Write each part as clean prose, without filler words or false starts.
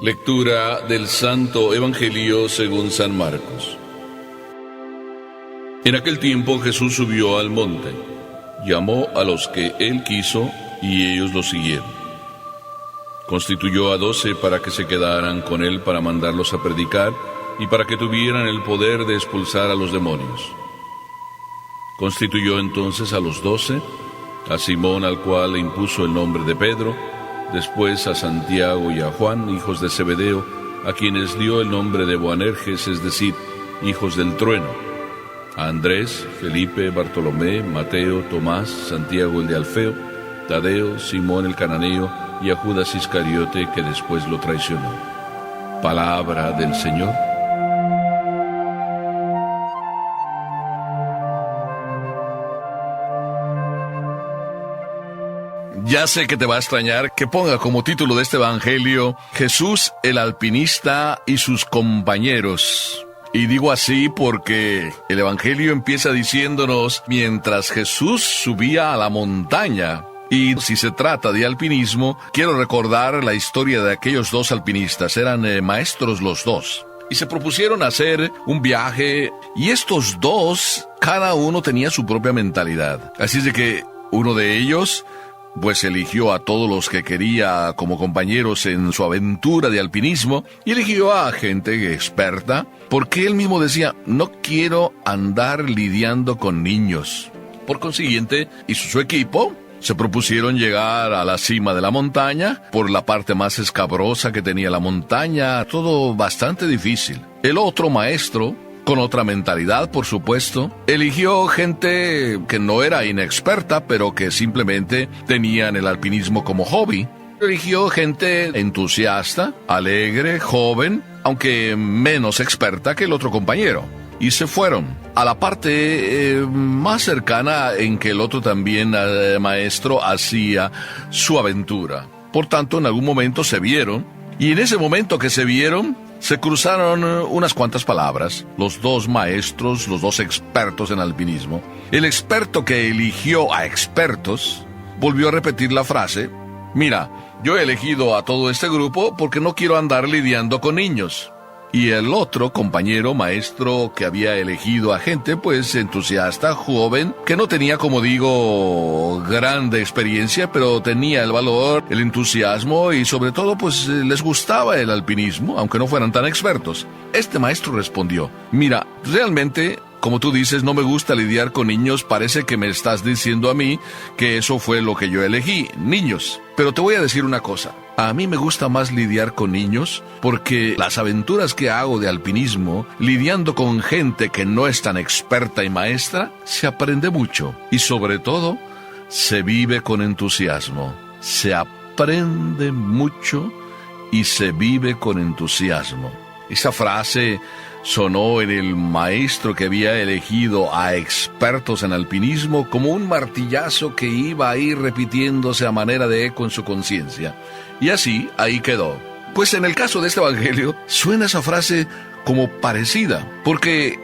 Lectura del Santo Evangelio según San Marcos. En aquel tiempo Jesús subió al monte, llamó a los que él quiso y ellos lo siguieron. Constituyó a 12 para que se quedaran con él para mandarlos a predicar y para que tuvieran el poder de expulsar a los demonios. Constituyó entonces a los 12, a Simón, al cual le impuso el nombre de Pedro, después a Santiago y a Juan, hijos de Zebedeo, a quienes dio el nombre de Boanerges, es decir, hijos del trueno, a Andrés, Felipe, Bartolomé, Mateo, Tomás, Santiago el de Alfeo, Tadeo, Simón el cananeo y a Judas Iscariote, que después lo traicionó. Palabra del Señor. Ya sé que te va a extrañar que ponga como título de este evangelio Jesús el alpinista y sus compañeros. Y digo así porque el evangelio empieza diciéndonos mientras Jesús subía a la montaña. Y si se trata de alpinismo, quiero recordar la historia de aquellos dos alpinistas. Eran maestros los dos. Y se propusieron hacer un viaje y estos dos, cada uno tenía su propia mentalidad. Así es de que uno de ellos pues eligió a todos los que quería como compañeros en su aventura de alpinismo y eligió a gente experta porque él mismo decía, no quiero andar lidiando con niños. Por consiguiente, hizo su equipo, se propusieron llegar a la cima de la montaña por la parte más escabrosa que tenía la montaña, todo bastante difícil. El otro maestro, con otra mentalidad, por supuesto, eligió gente que no era inexperta, pero que simplemente tenían el alpinismo como hobby. Eligió gente entusiasta, alegre, joven, aunque menos experta que el otro compañero. Y se fueron a la parte más cercana en que el otro también maestro hacía su aventura. Por tanto, en algún momento se vieron, y en ese momento que se vieron, se cruzaron unas cuantas palabras, los dos maestros, los dos expertos en alpinismo. El experto que eligió a expertos volvió a repetir la frase, mira, yo he elegido a todo este grupo porque no quiero andar lidiando con niños. Y el otro compañero maestro que había elegido a gente pues entusiasta, joven, que no tenía, como digo, grande experiencia, pero tenía el valor, el entusiasmo y sobre todo pues les gustaba el alpinismo, aunque no fueran tan expertos. Este maestro respondió, mira, realmente, como tú dices, no me gusta lidiar con niños, parece que me estás diciendo a mí que eso fue lo que yo elegí, niños. Pero te voy a decir una cosa. A mí me gusta más lidiar con niños porque las aventuras que hago de alpinismo, lidiando con gente que no es tan experta y maestra, se aprende mucho y sobre todo se vive con entusiasmo. Se aprende mucho y se vive con entusiasmo. Esa frase sonó en el maestro que había elegido a expertos en alpinismo como un martillazo que iba a ir repitiéndose a manera de eco en su conciencia. Y así, ahí quedó. Pues en el caso de este evangelio, suena esa frase como parecida, porque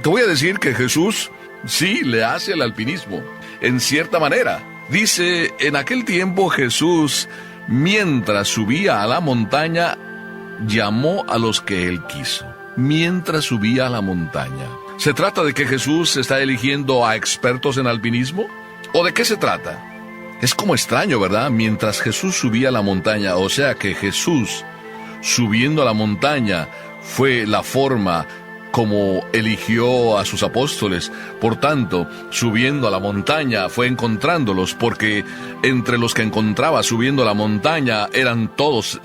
te voy a decir que Jesús sí le hace al alpinismo, en cierta manera. Dice, en aquel tiempo Jesús, mientras subía a la montaña, llamó a los que él quiso. Mientras subía a la montaña. ¿Se trata de que Jesús está eligiendo a expertos en alpinismo? ¿O de qué se trata? Es como extraño, ¿verdad? Mientras Jesús subía a la montaña, o sea que Jesús subiendo a la montaña fue la forma como eligió a sus apóstoles. Por tanto, subiendo a la montaña fue encontrándolos, porque entre los que encontraba subiendo a la montaña eran todos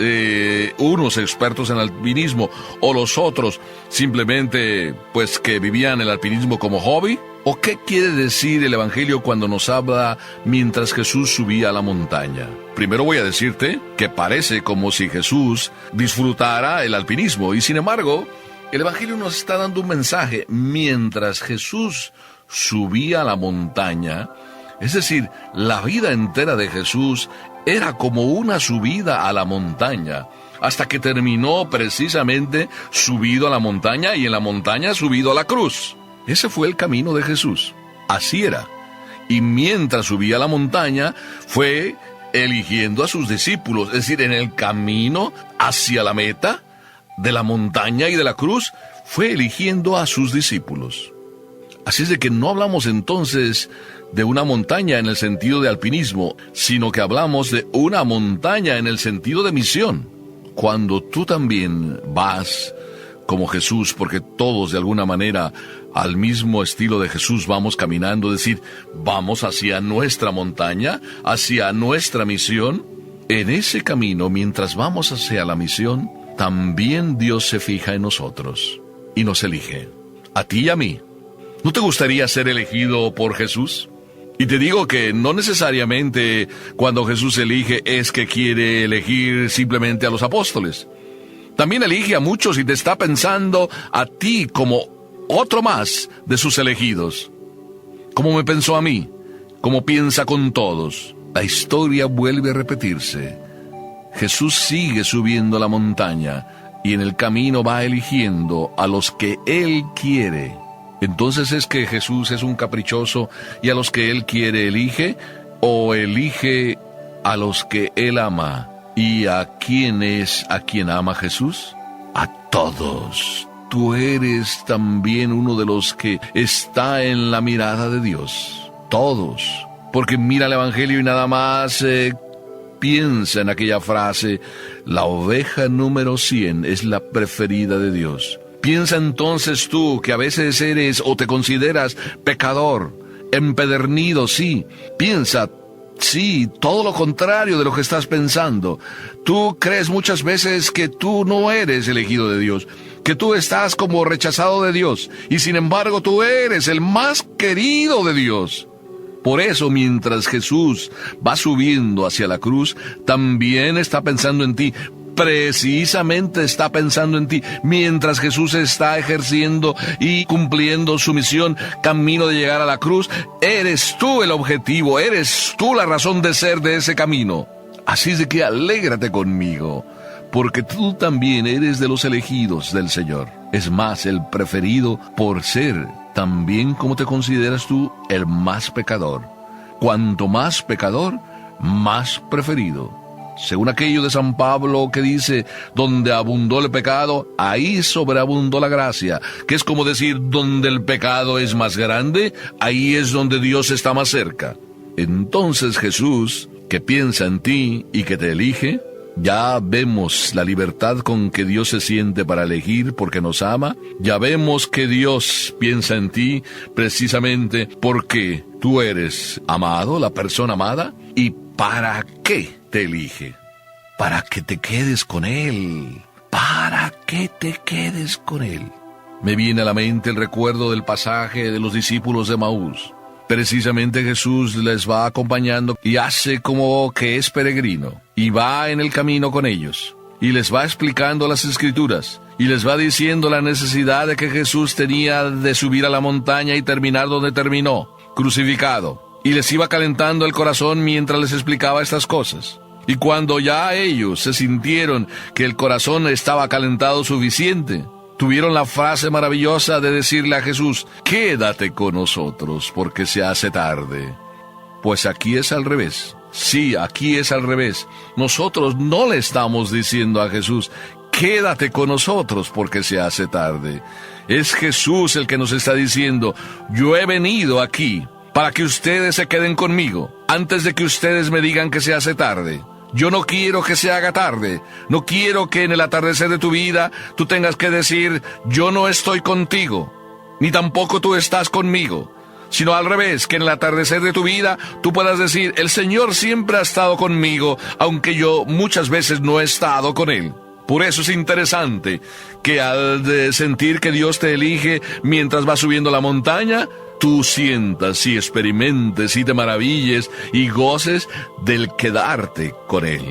unos expertos en alpinismo, o los otros simplemente pues que vivían el alpinismo como hobby. ¿O qué quiere decir el evangelio cuando nos habla mientras Jesús subía a la montaña? Primero voy a decirte que parece como si Jesús disfrutara el alpinismo, y sin embargo el evangelio nos está dando un mensaje. Mientras Jesús subía a la montaña, es decir, la vida entera de Jesús era como una subida a la montaña, hasta que terminó precisamente subido a la montaña y en la montaña subido a la cruz. Ese fue el camino de Jesús. Así era. Y mientras subía a la montaña fue eligiendo a sus discípulos, es decir, en el camino hacia la meta de la montaña y de la cruz, fue eligiendo a sus discípulos. Así es de que no hablamos entonces de una montaña en el sentido de alpinismo, sino que hablamos de una montaña en el sentido de misión. Cuando tú también vas como Jesús, porque todos de alguna manera al mismo estilo de Jesús vamos caminando, es decir, vamos hacia nuestra montaña, hacia nuestra misión. En ese camino, mientras vamos hacia la misión, también Dios se fija en nosotros y nos elige, a ti y a mí. ¿No te gustaría ser elegido por Jesús? Y te digo que no necesariamente cuando Jesús elige es que quiere elegir simplemente a los apóstoles. También elige a muchos y te está pensando a ti como otro más de sus elegidos. Como me pensó a mí, como piensa con todos. La historia vuelve a repetirse. Jesús sigue subiendo la montaña y en el camino va eligiendo a los que Él quiere. Entonces, ¿es que Jesús es un caprichoso y a los que Él quiere elige? ¿O elige a los que Él ama? ¿Y a quién es a quien ama Jesús? A todos. Tú eres también uno de los que está en la mirada de Dios. Todos. Porque mira el Evangelio y nada más piensa en aquella frase: la oveja número 100 es la preferida de Dios. Piensa entonces tú que a veces eres o te consideras pecador, empedernido, sí. Piensa, sí, todo lo contrario de lo que estás pensando. Tú crees muchas veces que tú no eres elegido de Dios, que tú estás como rechazado de Dios, y sin embargo tú eres el más querido de Dios. Por eso, mientras Jesús va subiendo hacia la cruz, también está pensando en ti. Precisamente está pensando en ti, mientras Jesús está ejerciendo y cumpliendo su misión, camino de llegar a la cruz. Eres tú el objetivo, eres tú la razón de ser de ese camino. Así es de que alégrate conmigo, porque tú también eres de los elegidos del Señor. Es más, el preferido por ser, también como te consideras tú, el más pecador. Cuanto más pecador, más preferido. Según aquello de San Pablo que dice, donde abundó el pecado, ahí sobreabundó la gracia, que es como decir, donde el pecado es más grande, ahí es donde Dios está más cerca. Entonces Jesús, que piensa en ti y que te elige, ya vemos la libertad con que Dios se siente para elegir porque nos ama. Ya vemos que Dios piensa en ti precisamente porque tú eres amado, la persona amada. ¿Y para qué te elige? Para que te quedes con Él. Para que te quedes con Él. Me viene a la mente el recuerdo del pasaje de los discípulos de Maús. Precisamente Jesús les va acompañando y hace como que es peregrino, y va en el camino con ellos, y les va explicando las Escrituras, y les va diciendo la necesidad de que Jesús tenía de subir a la montaña y terminar donde terminó, crucificado, y les iba calentando el corazón mientras les explicaba estas cosas. Y cuando ya ellos se sintieron que el corazón estaba calentado suficiente, tuvieron la frase maravillosa de decirle a Jesús: quédate con nosotros porque se hace tarde. Pues aquí es al revés. Sí, aquí es al revés. Nosotros no le estamos diciendo a Jesús: quédate con nosotros porque se hace tarde. Es Jesús el que nos está diciendo: yo he venido aquí para que ustedes se queden conmigo antes de que ustedes me digan que se hace tarde. Yo no quiero que se haga tarde. No quiero que en el atardecer de tu vida tú tengas que decir: yo no estoy contigo, ni tampoco tú estás conmigo. Sino al revés, que en el atardecer de tu vida tú puedas decir: el Señor siempre ha estado conmigo, aunque yo muchas veces no he estado con Él. Por eso es interesante que al sentir que Dios te elige mientras vas subiendo la montaña, tú sientas y experimentes y te maravilles y goces del quedarte con Él.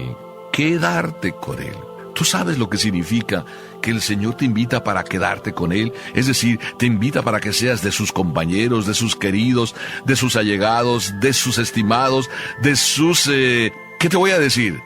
Quedarte con Él. ¿Tú sabes lo que significa que el Señor te invita para quedarte con Él? Es decir, te invita para que seas de sus compañeros, de sus queridos, de sus allegados, de sus estimados, de sus... ¿qué te voy a decir?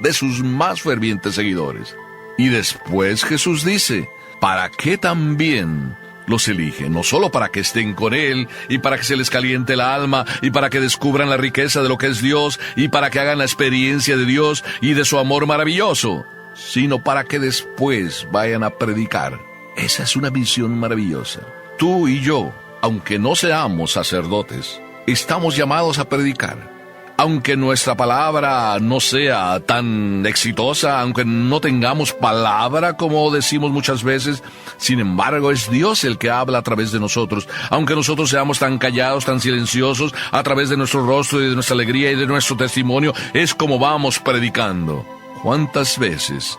De sus más fervientes seguidores. Y después Jesús dice: para que también los elige, no solo para que estén con Él, y para que se les caliente el alma, y para que descubran la riqueza de lo que es Dios, y para que hagan la experiencia de Dios y de su amor maravilloso, sino para que después vayan a predicar. Esa es una misión maravillosa. Tú y yo, aunque no seamos sacerdotes, estamos llamados a predicar. Aunque nuestra palabra no sea tan exitosa, aunque no tengamos palabra como decimos muchas veces, sin embargo es Dios el que habla a través de nosotros. Aunque nosotros seamos tan callados, tan silenciosos, a través de nuestro rostro y de nuestra alegría y de nuestro testimonio, es como vamos predicando. ¿Cuántas veces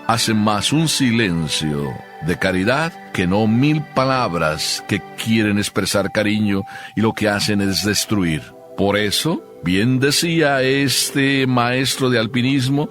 hace más un silencio de caridad que no 1000 palabras que quieren expresar cariño y lo que hacen es destruir? Por eso, bien decía este maestro de alpinismo,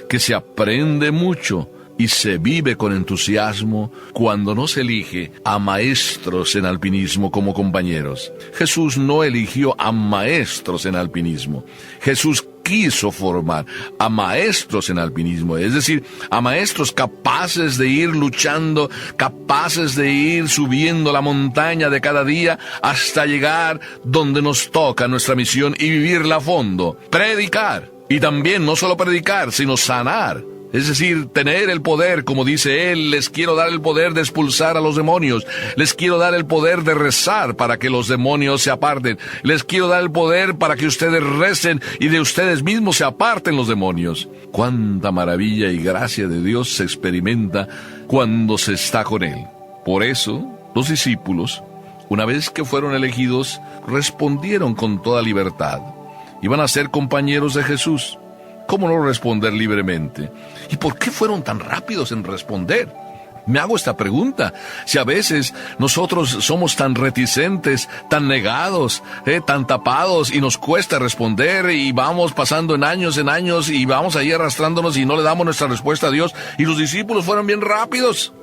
que se aprende mucho y se vive con entusiasmo cuando no se elige a maestros en alpinismo como compañeros. Jesús no eligió a maestros en alpinismo. Jesús quiso formar a maestros en alpinismo, es decir, a maestros capaces de ir luchando, capaces de ir subiendo la montaña de cada día hasta llegar donde nos toca nuestra misión y vivirla a fondo, predicar. Y también no solo predicar, sino sanar. Es decir, tener el poder, como dice él, les quiero dar el poder de expulsar a los demonios, les quiero dar el poder de rezar para que los demonios se aparten, les quiero dar el poder para que ustedes recen y de ustedes mismos se aparten los demonios. Cuánta maravilla y gracia de Dios se experimenta cuando se está con Él. Por eso, los discípulos, una vez que fueron elegidos, respondieron con toda libertad. Iban a ser compañeros de Jesús. ¿Cómo no responder libremente? ¿Y por qué fueron tan rápidos en responder? Me hago esta pregunta. Si a veces nosotros somos tan reticentes, tan negados, tan tapados y nos cuesta responder y vamos pasando en años y vamos ahí arrastrándonos y no le damos nuestra respuesta a Dios, y los discípulos fueron bien rápidos.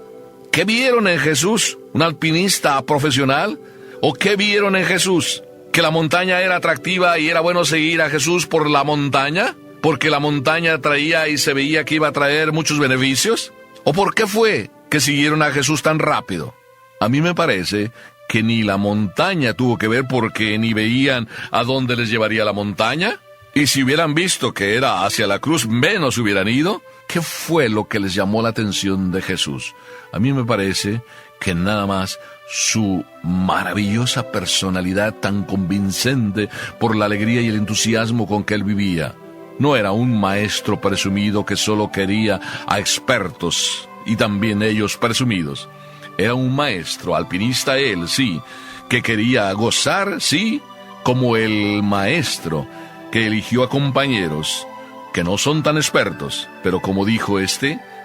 ¿Qué vieron en Jesús? ¿Un alpinista profesional? ¿O qué vieron en Jesús? ¿Que la montaña era atractiva y era bueno seguir a Jesús por la montaña? ¿Porque la montaña traía y se veía que iba a traer muchos beneficios? ¿O por qué fue que siguieron a Jesús tan rápido? A mí me parece que ni la montaña tuvo que ver, porque ni veían a dónde les llevaría la montaña. Y si hubieran visto que era hacia la cruz, menos hubieran ido. ¿Qué fue lo que les llamó la atención de Jesús? A mí me parece que nada más su maravillosa personalidad tan convincente por la alegría y el entusiasmo con que él vivía. No era un maestro presumido que solo quería a expertos y también ellos presumidos. Era un maestro, alpinista él, sí, que quería gozar, sí, como el maestro que eligió a compañeros que no son tan expertos, pero como dijo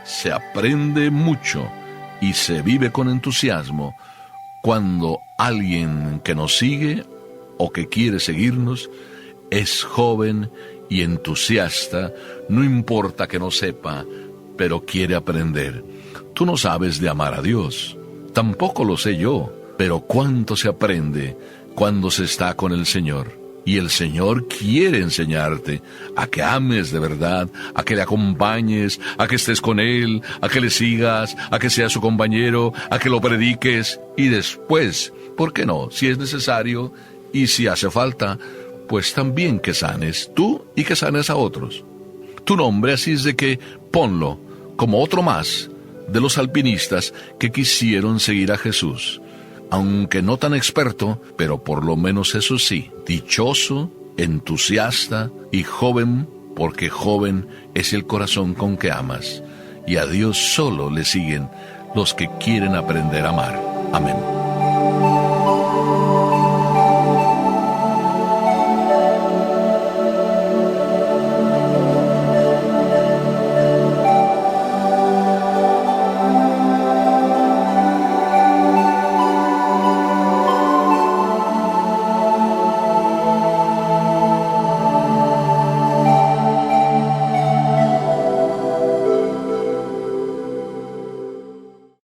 se aprende mucho y se vive con entusiasmo cuando alguien que nos sigue o que quiere seguirnos es joven y entusiasta, no importa que no sepa, pero quiere aprender. Tú no sabes de amar a Dios, tampoco lo sé yo, pero cuánto se aprende cuando se está con el Señor. Y el Señor quiere enseñarte a que ames de verdad, a que le acompañes, a que estés con Él, a que le sigas, a que seas su compañero, a que lo prediques, y después, ¿por qué no? Si es necesario y si hace falta, pues también que sanes tú y que sanes a otros. Tu nombre, así es de que ponlo como otro más de los alpinistas que quisieron seguir a Jesús. Aunque no tan experto, pero por lo menos eso sí, dichoso, entusiasta y joven, porque joven es el corazón con que amas. Y a Dios solo le siguen los que quieren aprender a amar. Amén.